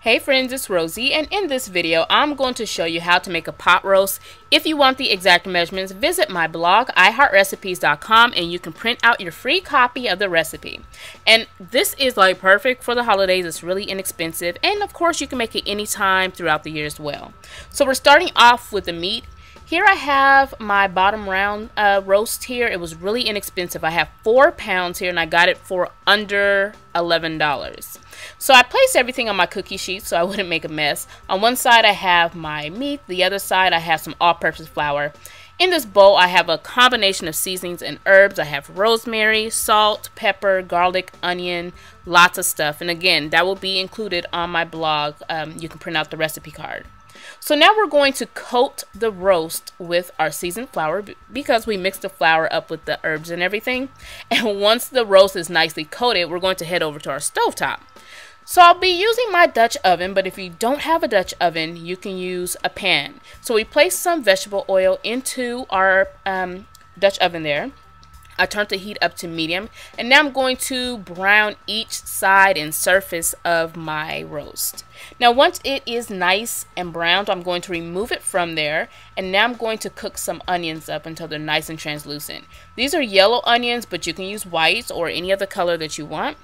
Hey friends, it's Rosie, and in this video I'm going to show you how to make a pot roast. If you want the exact measurements, visit my blog iHeartRecipes.com and you can print out your free copy of the recipe. And this is like perfect for the holidays. It's really inexpensive, and of course you can make it anytime throughout the year as well. So we're starting off with the meat. Here I have my bottom round roast here. It was really inexpensive. I have 4 pounds here and I got it for under $11. So I placed everything on my cookie sheet so I wouldn't make a mess. On one side I have my meat, the other side I have some all-purpose flour. In this bowl I have a combination of seasonings and herbs. I have rosemary, salt, pepper, garlic, onion, lots of stuff. And again, that will be included on my blog. You can print out the recipe card. So now we're going to coat the roast with our seasoned flour because we mixed the flour up with the herbs and everything. And once the roast is nicely coated, we're going to head over to our stovetop. So I'll be using my Dutch oven, but if you don't have a Dutch oven, you can use a pan. So we place some vegetable oil into our Dutch oven there. I turned the heat up to medium, and now I'm going to brown each side and surface of my roast. Now once it is nice and browned, I'm going to remove it from there, and now I'm going to cook some onions up until they're nice and translucent. These are yellow onions, but you can use whites or any other color that you want.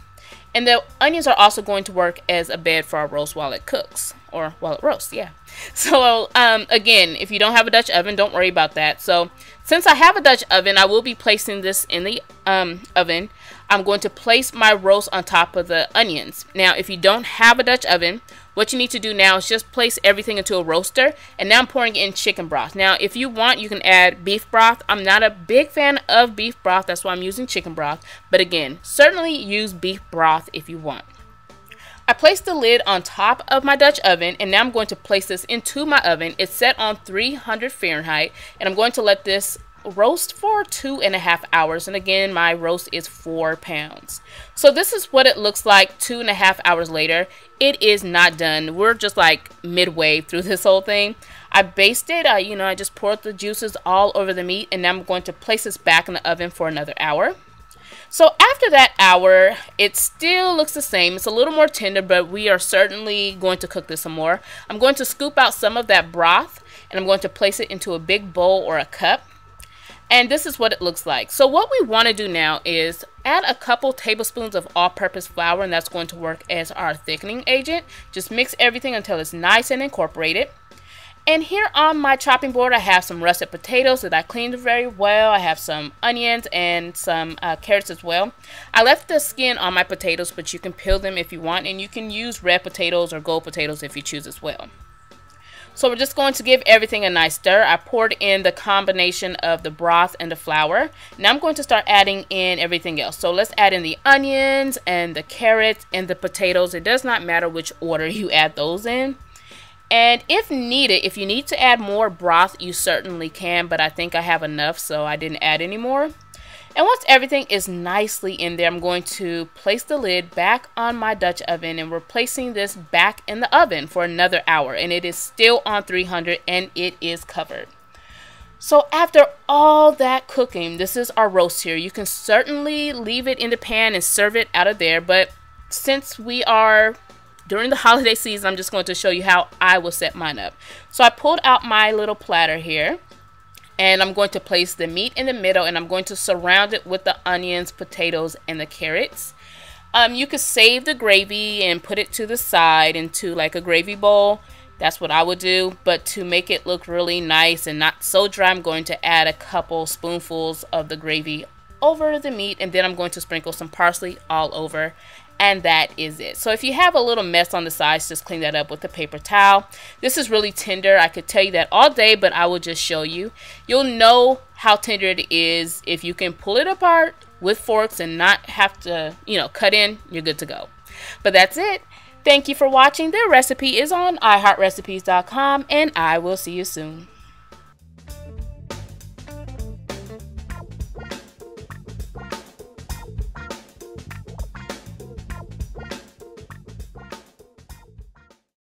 And the onions are also going to work as a bed for our roast while it cooks, or while it roasts, yeah. So again, if you don't have a Dutch oven, don't worry about that. So since I have a Dutch oven, I will be placing this in the oven. I'm going to place my roast on top of the onions. Now, if you don't have a Dutch oven, what you need to do now is just place everything into a roaster. And now I'm pouring in chicken broth. Now, if you want, you can add beef broth. I'm not a big fan of beef broth. That's why I'm using chicken broth. But again, certainly use beef broth if you want. I placed the lid on top of my Dutch oven, and now I'm going to place this into my oven. It's set on 300 Fahrenheit, and I'm going to let this roast for 2.5 hours. And again, my roast is 4 pounds. So this is what it looks like 2.5 hours later. It is not done. We're just like midway through this whole thing. I basted, I just poured the juices all over the meat, and now I'm going to place this back in the oven for another hour. So after that hour, it still looks the same. It's a little more tender, but we are certainly going to cook this some more. I'm going to scoop out some of that broth, and I'm going to place it into a big bowl or a cup. And this is what it looks like. So what we want to do now is add a couple tablespoons of all-purpose flour, and that's going to work as our thickening agent. Just mix everything until it's nice and incorporated. And here on my chopping board, I have some russet potatoes that I cleaned very well. I have some onions and some carrots as well. I left the skin on my potatoes, but you can peel them if you want, and you can use red potatoes or gold potatoes if you choose as well. So we're just going to give everything a nice stir. I poured in the combination of the broth and the flour. Now I'm going to start adding in everything else. So let's add in the onions and the carrots and the potatoes. It does not matter which order you add those in. And if needed, if you need to add more broth, you certainly can, but I think I have enough, so I didn't add any more. And once everything is nicely in there, I'm going to place the lid back on my Dutch oven, and we're placing this back in the oven for another hour, and it is still on 300 and it is covered. So after all that cooking, this is our roast here. You can certainly leave it in the pan and serve it out of there, but since we are during the holiday season, I'm just going to show you how I will set mine up. So I pulled out my little platter here, and I'm going to place the meat in the middle, and I'm going to surround it with the onions, potatoes, and the carrots. You could save the gravy and put it to the side into like a gravy bowl. That's what I would do. But to make it look really nice and not so dry, I'm going to add a couple spoonfuls of the gravy over the meat, and then I'm going to sprinkle some parsley all over. And that is it. So if you have a little mess on the sides, just clean that up with a paper towel. This is really tender. I could tell you that all day, but I will just show you. You'll know how tender it is if you can pull it apart with forks and not have to, cut in. You're good to go. But that's it. Thank you for watching. The recipe is on iHeartRecipes.com, and I will see you soon.